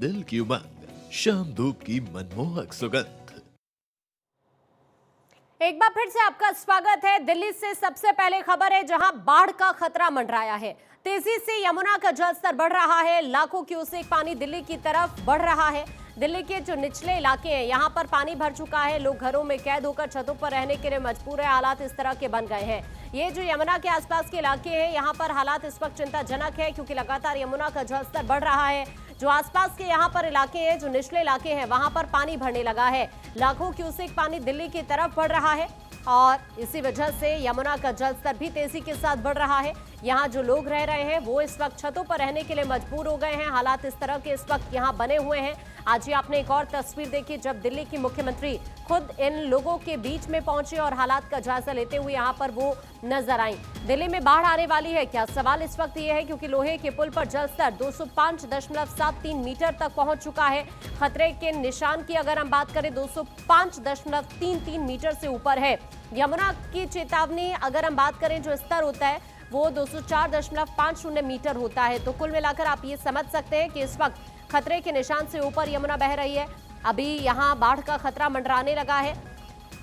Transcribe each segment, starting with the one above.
दिल की उमंग, शाम धूप की मनमोहक सुगंध। एक बार फिर से आपका स्वागत है। दिल्ली से सबसे पहले खबर है जहां बाढ़ का खतरा मंडराया है। तेजी से यमुना का जलस्तर बढ़ रहा है। लाखों क्यूसेक पानी दिल्ली की तरफ बढ़ रहा है। दिल्ली के जो निचले इलाके हैं यहां पर पानी भर चुका है। लोग घरों में कैद होकर छतों पर रहने के लिए मजबूर है। हालात इस तरह के बन गए हैं। ये जो यमुना के आसपास के इलाके हैं यहाँ पर हालात इस वक्त चिंताजनक है, क्योंकि लगातार यमुना का जलस्तर बढ़ रहा है। जो आसपास के यहाँ पर इलाके हैं, जो निचले इलाके हैं, वहां पर पानी भरने लगा है। लाखों क्यूसेक पानी दिल्ली की तरफ बढ़ रहा है और इसी वजह से यमुना का जलस्तर भी तेजी के साथ बढ़ रहा है। यहाँ जो लोग रह रहे हैं वो इस वक्त छतों पर रहने के लिए मजबूर हो गए हैं। हालात इस तरह के इस वक्त यहाँ बने हुए हैं। आज ही आपने एक और तस्वीर देखी जब दिल्ली की मुख्यमंत्री खुद इन लोगों के बीच में पहुंचे और हालात का जायजा लेते हुए यहाँ पर वो नजर आई। दिल्ली में बाढ़ आने वाली है क्या, सवाल इस वक्त ये है, क्योंकि लोहे के पुल पर जलस्तर 205.73 मीटर तक पहुंच चुका है। खतरे के निशान की अगर हम बात करें 205.33 मीटर से ऊपर है। यमुना की चेतावनी अगर हम बात करें जो स्तर होता है वो 204.50 मीटर होता है। तो कुल मिलाकर आप ये समझ सकते हैं कि इस वक्त खतरे के निशान से ऊपर यमुना बह रही है। अभी यहाँ बाढ़ का खतरा मंडराने लगा है।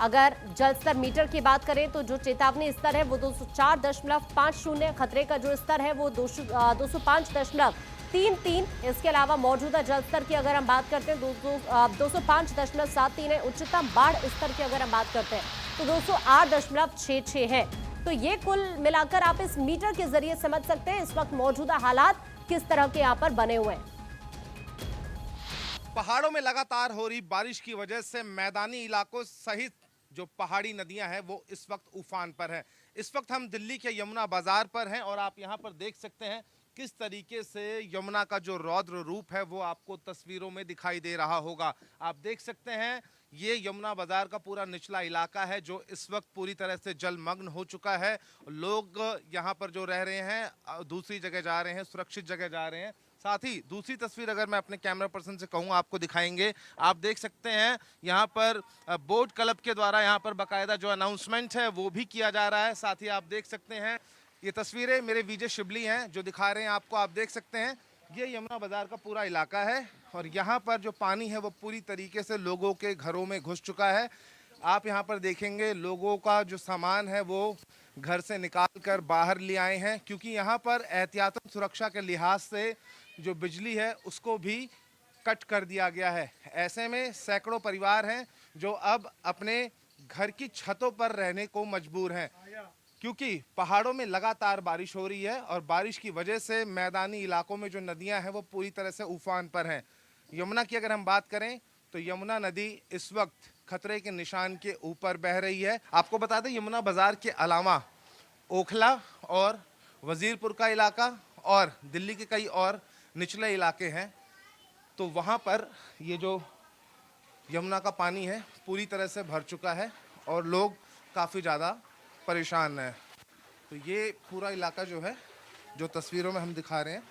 अगर जलस्तर मीटर की बात करें तो जो चेतावनी स्तर है वो 204.50, खतरे का जो स्तर है वो 205.33। इसके अलावा मौजूदा जलस्तर की अगर हम बात करते हैं 205.73 है। उच्चतम बाढ़ स्तर की अगर हम बात करते हैं तो 208.66 है। तो ये कुल मिलाकर आप इस मीटर के जरिए समझ सकते हैं इस वक्त मौजूदा हालात किस तरह के यहाँ पर बने हुए हैं। पहाड़ों में लगातार हो रही बारिश की वजह से मैदानी इलाकों सहित जो पहाड़ी नदियां हैं वो इस वक्त उफान पर हैं। इस वक्त हम दिल्ली के यमुना बाजार पर हैं और आप यहां पर देख सकते हैं किस तरीके से यमुना का जो रौद्र रूप है वो आपको तस्वीरों में दिखाई दे रहा होगा। आप देख सकते हैं ये यमुना बाजार का पूरा निचला इलाका है जो इस वक्त पूरी तरह से जलमग्न हो चुका है। लोग यहाँ पर जो रह रहे हैं दूसरी जगह जा रहे हैं, सुरक्षित जगह जा रहे हैं। साथ ही दूसरी तस्वीर अगर मैं अपने कैमरा पर्सन से कहूँ आपको दिखाएंगे, आप देख सकते हैं यहाँ पर बोट क्लब के द्वारा यहाँ पर बाकायदा जो अनाउंसमेंट है वो भी किया जा रहा है। साथ ही आप देख सकते हैं ये तस्वीरें मेरे विजय शिबली हैं जो दिखा रहे हैं आपको। आप देख सकते हैं ये यमुना बाजार का पूरा इलाका है और यहाँ पर जो पानी है वो पूरी तरीके से लोगों के घरों में घुस चुका है। आप यहाँ पर देखेंगे लोगों का जो सामान है वो घर से निकाल कर बाहर ले आए हैं, क्योंकि यहाँ पर एहतियातन सुरक्षा के लिहाज से जो बिजली है उसको भी कट कर दिया गया है। ऐसे में सैकड़ों परिवार हैं जो अब अपने घर की छतों पर रहने को मजबूर हैं, क्योंकि पहाड़ों में लगातार बारिश हो रही है और बारिश की वजह से मैदानी इलाकों में जो नदियां हैं वो पूरी तरह से उफान पर हैं। यमुना की अगर हम बात करें तो यमुना नदी इस वक्त खतरे के निशान के ऊपर बह रही है। आपको बता दें यमुना बाजार के अलावा ओखला और वजीरपुर का इलाका और दिल्ली के कई और निचले इलाके हैं, तो वहाँ पर ये जो यमुना का पानी है पूरी तरह से भर चुका है और लोग काफ़ी ज़्यादा परेशान हैं। तो ये पूरा इलाका जो है जो तस्वीरों में हम दिखा रहे हैं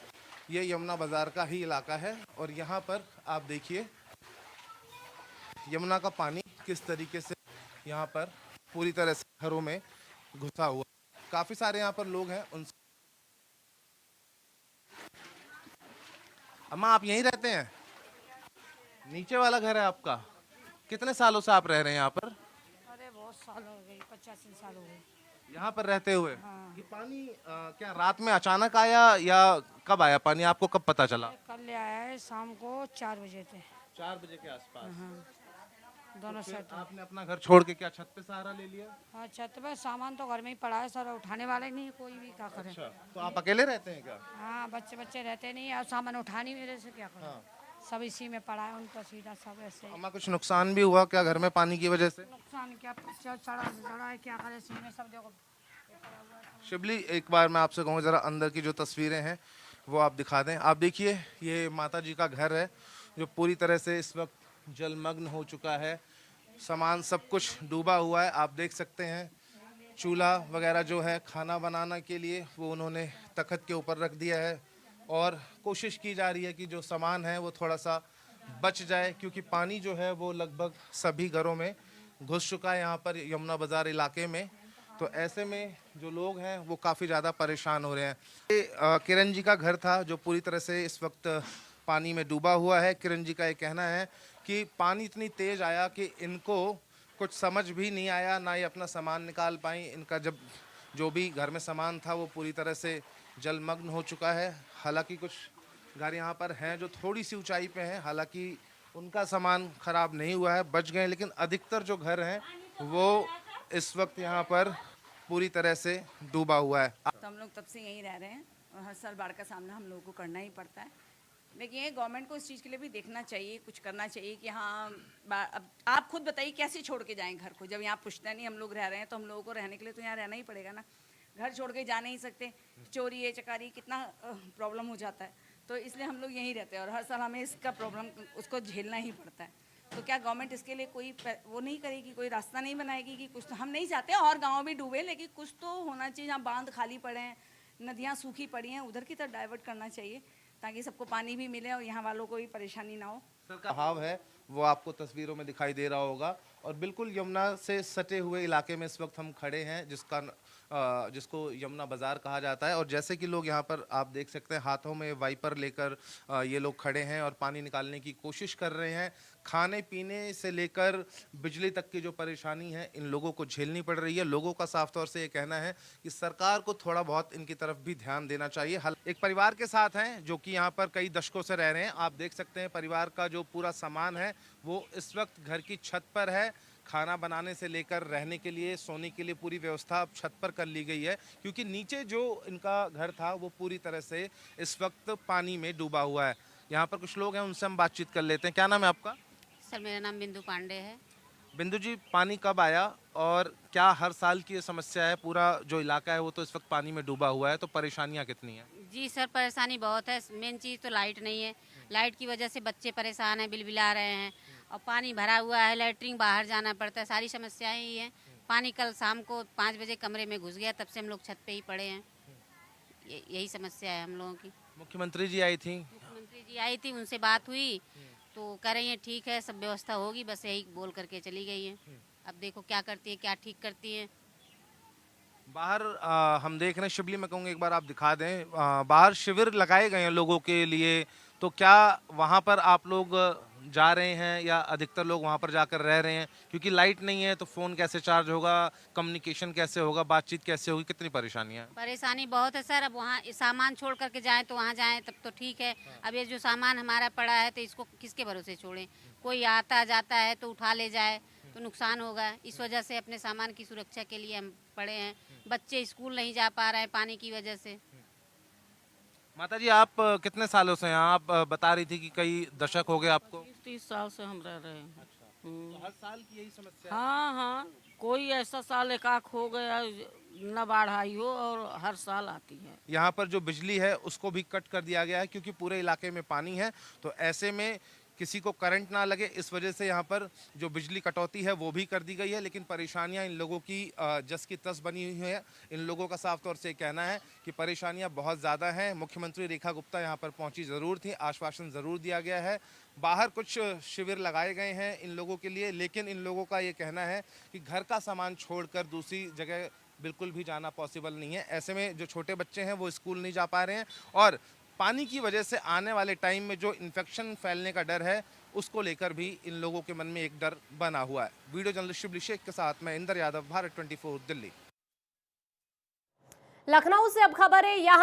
ये यमुना बाज़ार का ही इलाका है और यहाँ पर आप देखिए यमुना का पानी किस तरीके से यहाँ पर पूरी तरह से घरों में घुसा हुआ। काफ़ी सारे यहाँ पर लोग हैं। उन अम्मा आप यहीं रहते हैं? नीचे वाला घर है आपका? कितने सालों से आप रह रहे हैं यहाँ पर? अरे बहुत साल हो गए, 85 साल हो गए। यहाँ पर रहते हुए? हाँ। ये पानी क्या रात में अचानक आया या कब आया पानी, आपको कब पता चला? कल ले आया है शाम को 4 बजे थे। 4 बजे के आसपास। हाँ, दोनों फिर साइड। आपने अपना घर छोड़ के क्या छत पे सहारा ले लिया? हाँ, छत पे सामान तो घर में ही पड़ा है, सर उठाने वाले नहीं है, कोई भी क्या करे। अच्छा, तो आप अकेले रहते हैं क्या? हाँ, बच्चे बच्चे रहते नहीं और सामान उठा नहीं मेरे से, क्या करें। सब इसी में पड़ा है, उनको सीधा सब ऐसे ही। अम्मा कुछ नुकसान भी हुआ क्या घर में पानी की वजह से? नुकसान क्या, सड़ा है, क्या करे, सीमेंट सब देखो। शिबली एक बार मैं आपसे कहूँ ज़रा अंदर की जो तस्वीरें हैं वो आप दिखा दें। आप देखिए ये माता जी का घर है जो पूरी तरह से इस वक्त जलमग्न हो चुका है। सामान सब कुछ डूबा हुआ है। आप देख सकते हैं चूल्हा वगैरह जो है खाना बनाने के लिए वो उन्होंने तख्त के ऊपर रख दिया है और कोशिश की जा रही है कि जो सामान है वो थोड़ा सा बच जाए, क्योंकि पानी जो है वो लगभग सभी घरों में घुस चुका है यहाँ पर यमुना बाज़ार इलाके में। तो ऐसे में जो लोग हैं वो काफ़ी ज़्यादा परेशान हो रहे हैं। ये किरण जी का घर था जो पूरी तरह से इस वक्त पानी में डूबा हुआ है। किरण जी का ये कहना है कि पानी इतनी तेज आया कि इनको कुछ समझ भी नहीं आया, ना ये अपना सामान निकाल पाई। इनका जब जो भी घर में सामान था वो पूरी तरह से जलमग्न हो चुका है। हालांकि कुछ घर यहाँ पर हैं जो थोड़ी सी ऊंचाई पे हैं, हालांकि उनका सामान खराब नहीं हुआ है, बच गए। लेकिन अधिकतर जो घर हैं वो इस वक्त यहाँ पर पूरी तरह से डूबा हुआ है। तो हम लोग तब से यहीं रह रहे हैं और हर साल बाढ़ का सामना हम लोगों को करना ही पड़ता है। लेकिन ये गवर्नमेंट को इस चीज़ के लिए भी देखना चाहिए, कुछ करना चाहिए कि हाँ अब आप खुद बताइए कैसे छोड़ के जाएं घर को, जब यहाँ पुश्तैनी हम लोग रह रहे हैं तो हम लोगों को रहने के लिए तो यहाँ रहना ही पड़ेगा ना। घर छोड़ के जा नहीं सकते, चोरी है चकारी कितना प्रॉब्लम हो जाता है, तो इसलिए हम लोग यहीं रहते हैं और हर साल हमें इसका प्रॉब्लम उसको झेलना ही पड़ता है। तो क्या गवर्नमेंट इसके लिए कोई वो नहीं करेगी, कोई रास्ता नहीं बनाएगी कि कुछ तो हम नहीं चाहते और गाँव भी डूबे, लेकिन कुछ तो होना चाहिए। जहाँ बांध खाली पड़े हैं, नदियाँ सूखी पड़ी हैं, उधर की तरफ डाइवर्ट करना चाहिए ताकि सबको पानी भी मिले और यहाँ वालों को भी परेशानी ना हो। बहाव है वो आपको तस्वीरों में दिखाई दे रहा होगा और बिल्कुल यमुना से सटे हुए इलाके में इस वक्त हम खड़े हैं, जिसको यमुना बाज़ार कहा जाता है। और जैसे कि लोग यहाँ पर आप देख सकते हैं हाथों में वाइपर लेकर ये लोग खड़े हैं और पानी निकालने की कोशिश कर रहे हैं। खाने पीने से लेकर बिजली तक की जो परेशानी है इन लोगों को झेलनी पड़ रही है। लोगों का साफ तौर से ये कहना है कि सरकार को थोड़ा बहुत इनकी तरफ भी ध्यान देना चाहिए। एक परिवार के साथ हैं जो कि यहाँ पर कई दशकों से रह रहे हैं। आप देख सकते हैं परिवार का जो पूरा सामान है वो इस वक्त घर की छत पर है। खाना बनाने से लेकर रहने के लिए, सोने के लिए पूरी व्यवस्था अब छत पर कर ली गई है, क्योंकि नीचे जो इनका घर था वो पूरी तरह से इस वक्त पानी में डूबा हुआ है। यहाँ पर कुछ लोग हैं, उनसे हम बातचीत कर लेते हैं। क्या नाम है आपका? सर मेरा नाम बिंदु पांडे है। बिंदु जी, पानी कब आया और क्या हर साल की ये समस्या है? पूरा जो इलाका है वो तो इस वक्त पानी में डूबा हुआ है, तो परेशानियाँ कितनी हैं? जी सर परेशानी बहुत है। मेन चीज़ तो लाइट नहीं है। लाइट की वजह से बच्चे परेशान हैं, बिलबिला रहे हैं और पानी भरा हुआ है, लैट्रिन बाहर जाना पड़ता है, सारी समस्याएं ही हैं। पानी कल शाम को 5 बजे कमरे में घुस गया, तब से हम लोग छत पे ही पड़े हैं। यही समस्या है हम लोगों की। मुख्यमंत्री जी आई थी? मुख्यमंत्री जी आई थी, उनसे बात हुई तो कह रही हैं ठीक है सब व्यवस्था होगी, बस यही बोल करके चली गई हैं। अब देखो क्या करती है, क्या ठीक करती हैं। बाहर हम देख रहे हैं, शिवली में कहूँगा एक बार आप दिखा दें, बाहर शिविर लगाए गए हैं लोगों के लिए, तो क्या वहाँ पर आप लोग जा रहे हैं या अधिकतर लोग वहाँ पर जाकर रह रहे हैं? क्योंकि लाइट नहीं है तो फ़ोन कैसे चार्ज होगा, कम्युनिकेशन कैसे होगा, बातचीत कैसे होगी, कितनी परेशानियाँ? परेशानी बहुत है सर। अब वहाँ सामान छोड़ करके जाएं तो वहाँ जाएं तब तो ठीक है। अब ये जो सामान हमारा पड़ा है तो इसको किसके भरोसे छोड़ें? कोई आता जाता है तो उठा ले जाए तो नुकसान होगा। इस वजह से अपने सामान की सुरक्षा के लिए हम पड़े हैं। बच्चे स्कूल नहीं जा पा रहे हैं पानी की वजह से। माता जी, आप कितने सालों से यहाँ? आप बता रही थी कि कई दशक हो गए आपको। 30 साल से हम रह रहे हैं। तो हर साल की यही समस्या है? हाँ हाँ, कोई ऐसा साल एकाक हो गया न बाढ़ आई हो और हर साल आती है। यहाँ पर जो बिजली है उसको भी कट कर दिया गया है क्योंकि पूरे इलाके में पानी है, तो ऐसे में किसी को करंट ना लगे इस वजह से यहाँ पर जो बिजली कटौती है वो भी कर दी गई है। लेकिन परेशानियाँ इन लोगों की जस की तस बनी हुई है। इन लोगों का साफ तौर से कहना है कि परेशानियाँ बहुत ज़्यादा हैं। मुख्यमंत्री रेखा गुप्ता यहाँ पर पहुँची ज़रूर थी, आश्वासन ज़रूर दिया गया है, बाहर कुछ शिविर लगाए गए हैं इन लोगों के लिए, लेकिन इन लोगों का ये कहना है कि घर का सामान छोड़कर दूसरी जगह बिल्कुल भी जाना पॉसिबल नहीं है। ऐसे में जो छोटे बच्चे हैं वो स्कूल नहीं जा पा रहे हैं और पानी की वजह से आने वाले टाइम में जो इन्फेक्शन फैलने का डर है उसको लेकर भी इन लोगों के मन में एक डर बना हुआ है। वीडियो जर्नलिस्ट शिवली शेख के साथ मैं इंदर यादव, भारत 24 दिल्ली। लखनऊ से अब खबर है यहाँ